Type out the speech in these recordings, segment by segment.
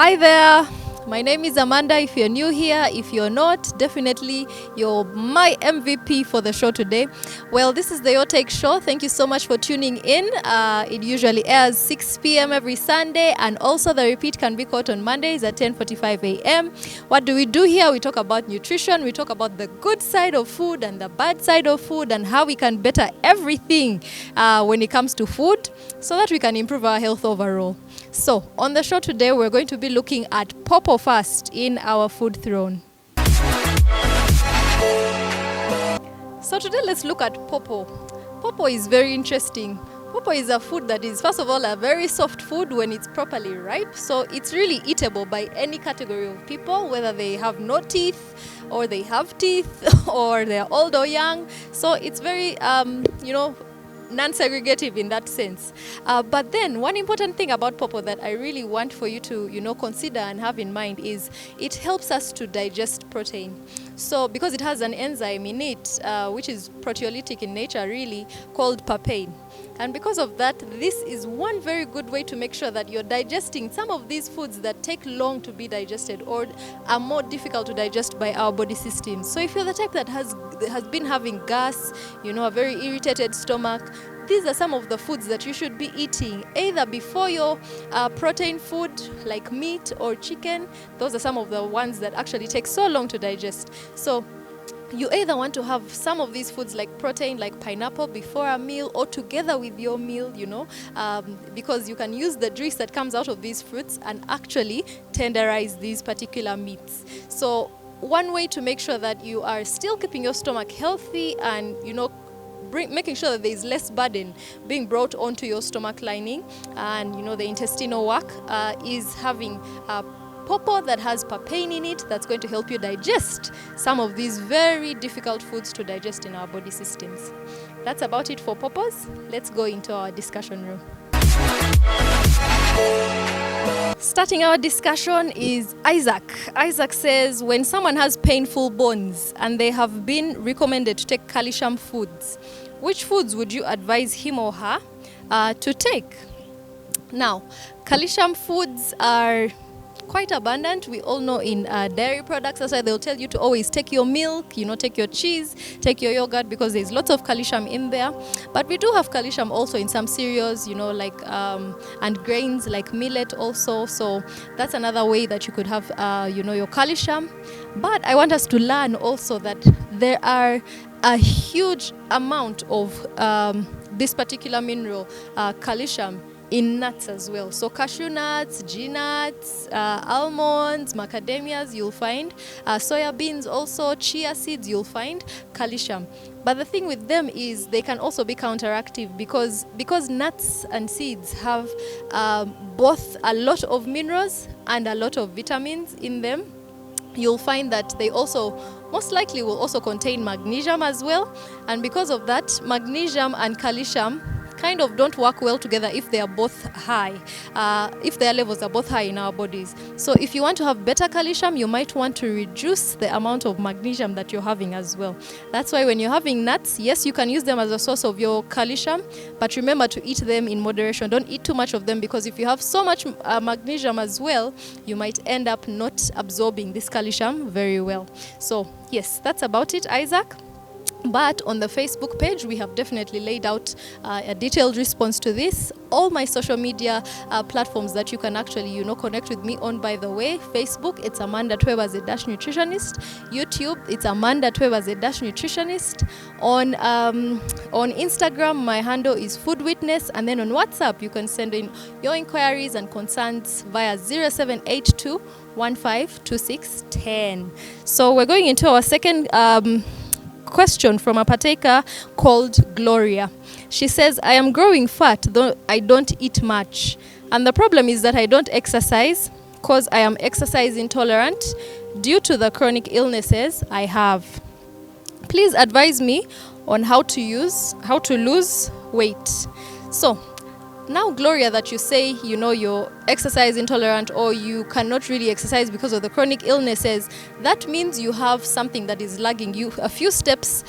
Hi there. My name is Amanda. If you're new here, if you're not, definitely you're my MVP for the show today. Well, this is the Your Take Show. Thank you so much for tuning in. It usually airs 6 p.m. every Sunday, and also the repeat can be caught on Mondays at 10:45 a.m. What do we do here? We talk about nutrition. We talk about the good side of food and the bad side of food and how we can better everything when it comes to food so that we can improve our health overall. So, on the show today, we're going to be looking at Paw Paw first in our food throne. So today, let's look at Paw Paw. Paw Paw is very interesting. Paw Paw is a food that is, first of all, a very soft food when it's properly ripe. So it's really eatable by any category of people, whether they have no teeth, or they have teeth, or they're old or young. So it's very, non-segregative in that sense. But then one important thing about Paw Paw that I really want for you to, consider and have in mind is it helps us to digest protein. So because it has an enzyme in it, which is proteolytic in nature really, called papain. And because of that, this is one very good way to make sure that you're digesting some of these foods that take long to be digested or are more difficult to digest by our body systems. So if you're the type that has been having gas, a very irritated stomach, these are some of the foods that you should be eating either before your protein food like meat or chicken. Those are some of the ones that actually take so long to digest. So you either want to have some of these foods like protein, like pineapple, before a meal or together with your meal, because you can use the juice that comes out of these fruits and actually tenderize these particular meats. So one way to make sure that you are still keeping your stomach healthy and, making sure that there is less burden being brought onto your stomach lining and, the intestinal work is having Paw Paw that has papain in it that's going to help you digest some of these very difficult foods to digest in our body systems. That's about it for Paw Paws. Let's go into our discussion room. Starting our discussion is Isaac. Isaac says, when someone has painful bones and they have been recommended to take calcium foods, which foods would you advise him or her to take? Now, calcium foods are quite abundant. We all know in dairy products, that's why they'll tell you to always take your milk, take your cheese, take your yogurt, because there's lots of calcium in there. But we do have calcium also in some cereals, and grains like millet also. So that's another way that you could have, your calcium. But I want us to learn also that there are a huge amount of this particular mineral, calcium, in nuts as well. So cashew nuts, nuts, almonds, macadamias, you'll find soya beans also, chia seeds, you'll find calcium. But the thing with them is they can also be counteractive because nuts and seeds have both a lot of minerals and a lot of vitamins in them. You'll find that they also most likely will also contain magnesium as well. And because of that, magnesium and calcium kind of don't work well together if they are both high, if their levels are both high in our bodies. So if you want to have better calcium, you might want to reduce the amount of magnesium that you're having as well. That's why when you're having nuts, yes, you can use them as a source of your calcium, but remember to eat them in moderation. Don't eat too much of them, because if you have so much magnesium as well, you might end up not absorbing this calcium very well. So yes, that's about it, Isaac. But on the Facebook page, we have definitely laid out a detailed response to this. All my social media platforms that you can actually, connect with me on, by the way. Facebook, it's Amanda Tweba as a Nutritionist. YouTube, it's Amanda Tweba as a Nutritionist. On Instagram, my handle is Food Witness. And then on WhatsApp, you can send in your inquiries and concerns via 0782 152610. So we're going into our second question from a partaker called Gloria. She says, I am growing fat, though I don't eat much. And the problem is that I don't exercise because I am exercise intolerant due to the chronic illnesses I have. Please advise me on how to lose weight. So Now, Gloria, that you say, you're exercise intolerant or you cannot really exercise because of the chronic illnesses, that means you have something that is lagging you a few steps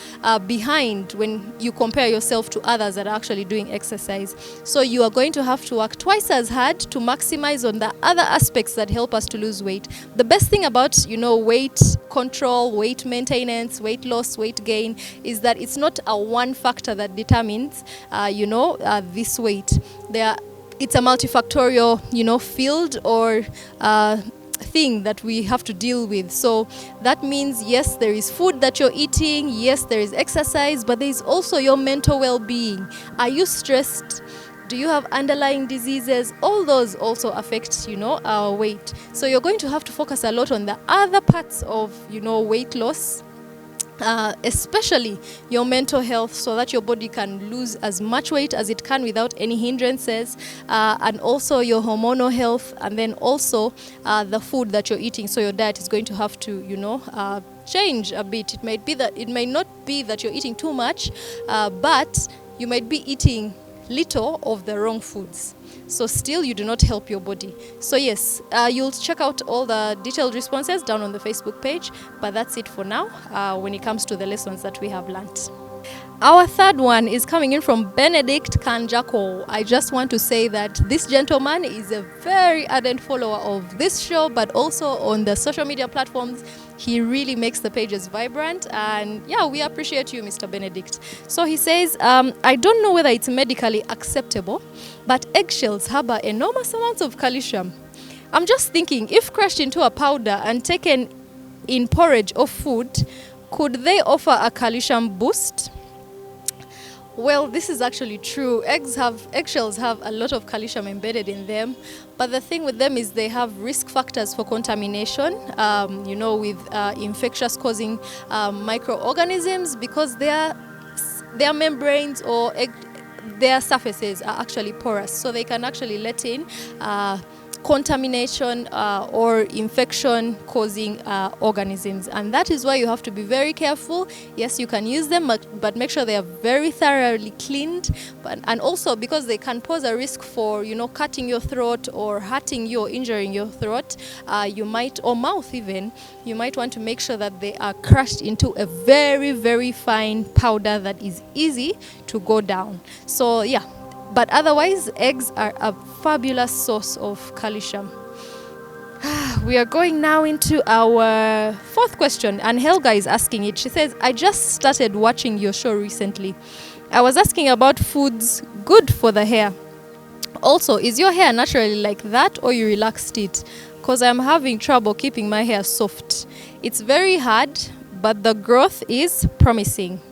behind when you compare yourself to others that are actually doing exercise. So you are going to have to work twice as hard to maximize on the other aspects that help us to lose weight. The best thing about, weight control, weight maintenance, weight loss, weight gain is that it's not a one factor that determines, this weight. It's a multifactorial, field or thing that we have to deal with. So that means, yes, there is food that you're eating, yes, there is exercise, but there is also your mental well-being. Are you stressed? Do you have underlying diseases? All those also affect, our weight. So you're going to have to focus a lot on the other parts of, weight loss, especially your mental health, so that your body can lose as much weight as it can without any hindrances, and also your hormonal health, and then also the food that you're eating. So your diet is going to have to, change a bit. It may not be that you're eating too much, but you might be eating little of the wrong foods. So still you do not help your body. So yes, you'll check out all the detailed responses down on the Facebook page, but that's it for now when it comes to the lessons that we have learnt. Our third one is coming in from Benedict Kanjako. I just want to say that this gentleman is a very ardent follower of this show, but also on the social media platforms. He really makes the pages vibrant, and yeah, we appreciate you, Mr. Benedict. So he says, I don't know whether it's medically acceptable, but eggshells harbor enormous amounts of calcium. I'm just thinking, if crushed into a powder and taken in porridge or food, could they offer a calcium boost? Well, this is actually true. Eggshells have a lot of calcium embedded in them, but the thing with them is they have risk factors for contamination, with infectious causing microorganisms, because their membranes or their surfaces are actually porous, so they can actually let in contamination or infection causing organisms, and that is why you have to be very careful. Yes, you can use them, but make sure they are very thoroughly cleaned, and also because they can pose a risk for cutting your throat or hurting you or injuring your throat, or mouth even, you might want to make sure that they are crushed into a very, very fine powder that is easy to go down. So yeah, but otherwise, eggs are a fabulous source of calcium. We are going now into our fourth question, and Helga is asking it. She says, I just started watching your show recently. I was asking about foods good for the hair. Also, is your hair naturally like that, or you relaxed it? Because I'm having trouble keeping my hair soft. It's very hard, but the growth is promising.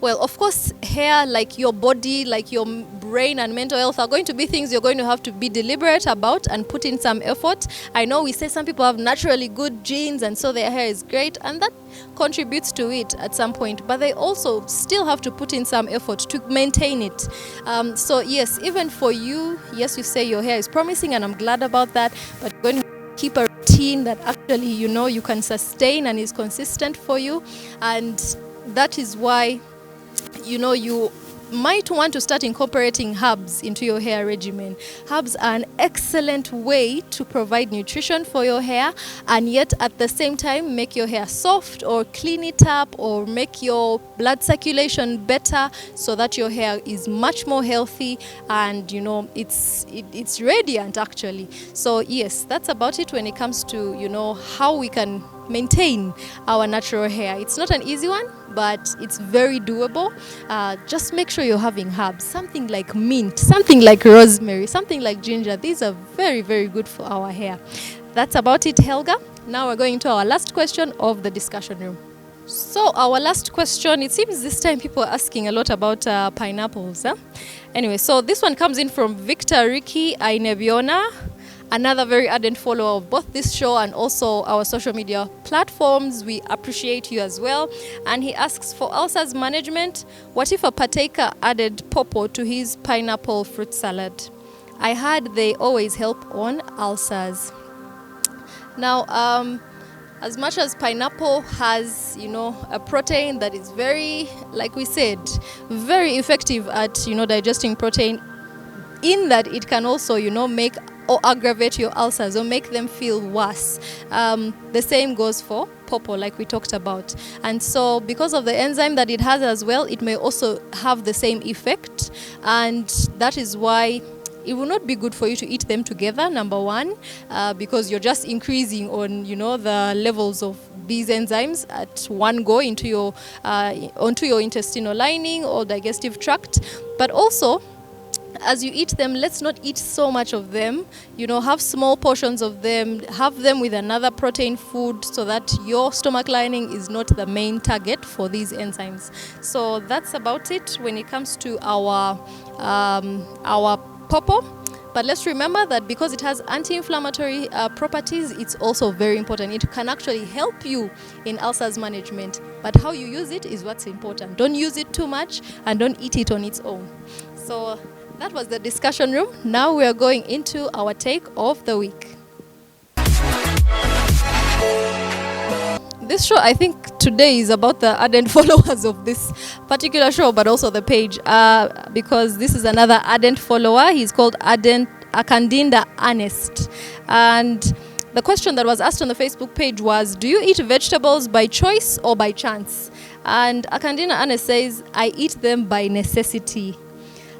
Well, of course, hair, like your body, like your brain and mental health, are going to be things you're going to have to be deliberate about and put in some effort. I know we say some people have naturally good genes and so their hair is great, and that contributes to it at some point, but they also still have to put in some effort to maintain it. So yes, even for you, yes, you say your hair is promising, and I'm glad about that, but you're going to keep a routine that actually, you can sustain and is consistent for you. And that is why you might want to start incorporating herbs into your hair regimen. Herbs are an excellent way to provide nutrition for your hair, and yet at the same time make your hair soft or clean it up or make your blood circulation better, so that your hair is much more healthy and it's radiant actually. So yes, that's about it when it comes to how we can maintain our natural hair. It's not an easy one, but it's very doable. Just make sure you're having herbs, something like mint, something like rosemary, something like ginger. These are very, very good for our hair. That's about it, Helga. Now we're going to our last question of the discussion room. So our last question, it seems this time people are asking a lot about pineapples. Anyway, so this one comes in from Victor Ricky Ainebiona, another very ardent follower of both this show and also our social media platforms. We appreciate you as well. And he asks, for ulcers management, what if a partaker added pawpaw to his pineapple fruit salad? I heard they always help on ulcers. Now, as much as pineapple has, a protein that is very, like we said, very effective at, digesting protein, in that it can also, make or aggravate your ulcers or make them feel worse. The same goes for Paw Paw, like we talked about. And so because of the enzyme that it has as well, it may also have the same effect. And that is why it will not be good for you to eat them together, number one, because you're just increasing on, the levels of these enzymes at one go into your onto your intestinal lining or digestive tract. But also, as you eat them, let's not eat so much of them. Have small portions of them. Have them with another protein food so that your stomach lining is not the main target for these enzymes. So that's about it when it comes to our Paw Paw. But let's remember that because it has anti-inflammatory properties, it's also very important. It can actually help you in ulcers management. But how you use it is what's important. Don't use it too much and don't eat it on its own. So that was the discussion room. Now we are going into our take of the week. This show, I think today is about the ardent followers of this particular show, but also the page, because this is another ardent follower. He's called Akandinda Ernest. And the question that was asked on the Facebook page was, do you eat vegetables by choice or by chance? And Akandinda Ernest says, I eat them by necessity.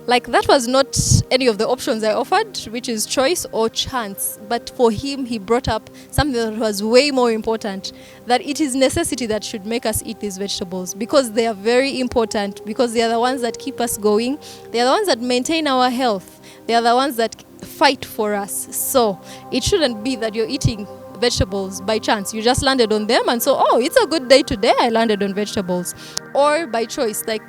Like, that was not any of the options I offered, which is choice or chance. But for him, he brought up something that was way more important, that it is necessity that should make us eat these vegetables, because they are very important, because they are the ones that keep us going. They are the ones that maintain our health. They are the ones that fight for us. So it shouldn't be that you're eating vegetables by chance. You just landed on them, and so, it's a good day today, I landed on vegetables. Or by choice, like,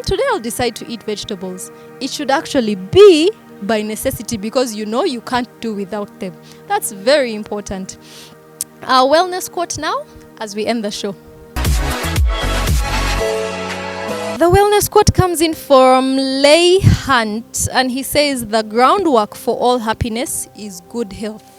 today I'll decide to eat vegetables. It should actually be by necessity, because you can't do without them. That's very important. Our wellness quote now, as we end the show. The wellness quote comes in from Leigh Hunt, and he says, the groundwork for all happiness is good health.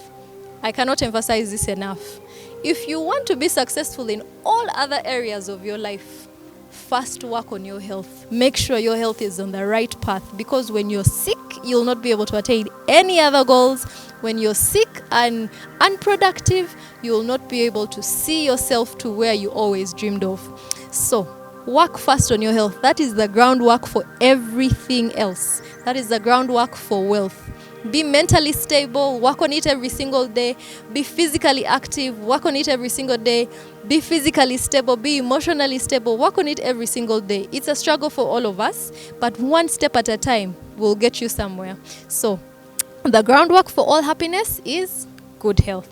I cannot emphasize this enough. If you want to be successful in all other areas of your life, first work on your health. Make sure your health is on the right path, because when you're sick, you'll not be able to attain any other goals. When you're sick and unproductive, you'll not be able to see yourself to where you always dreamed of. So, work first on your health. That is the groundwork for everything else. That is the groundwork for wealth. Be mentally stable, work on it every single day. Be physically active, work on it every single day. Be physically stable, be emotionally stable, work on it every single day. It's a struggle for all of us, but one step at a time will get you somewhere. So, the groundwork for all happiness is good health.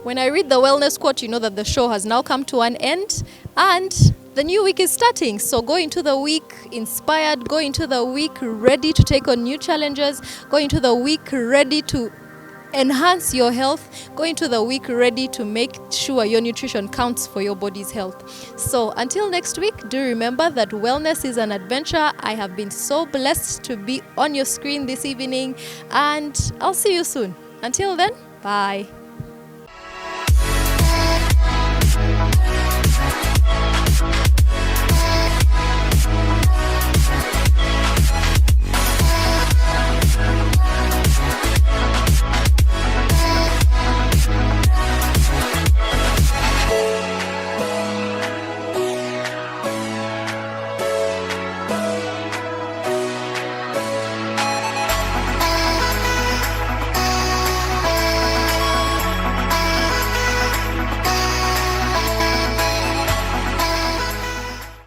When I read the wellness quote, you know that the show has now come to an end, and the new week is starting. So go into the week inspired, go into the week ready to take on new challenges, go into the week ready to enhance your health, go into the week ready to make sure your nutrition counts for your body's health. So until next week, do remember that wellness is an adventure. I have been so blessed to be on your screen this evening, and I'll see you soon. Until then, bye.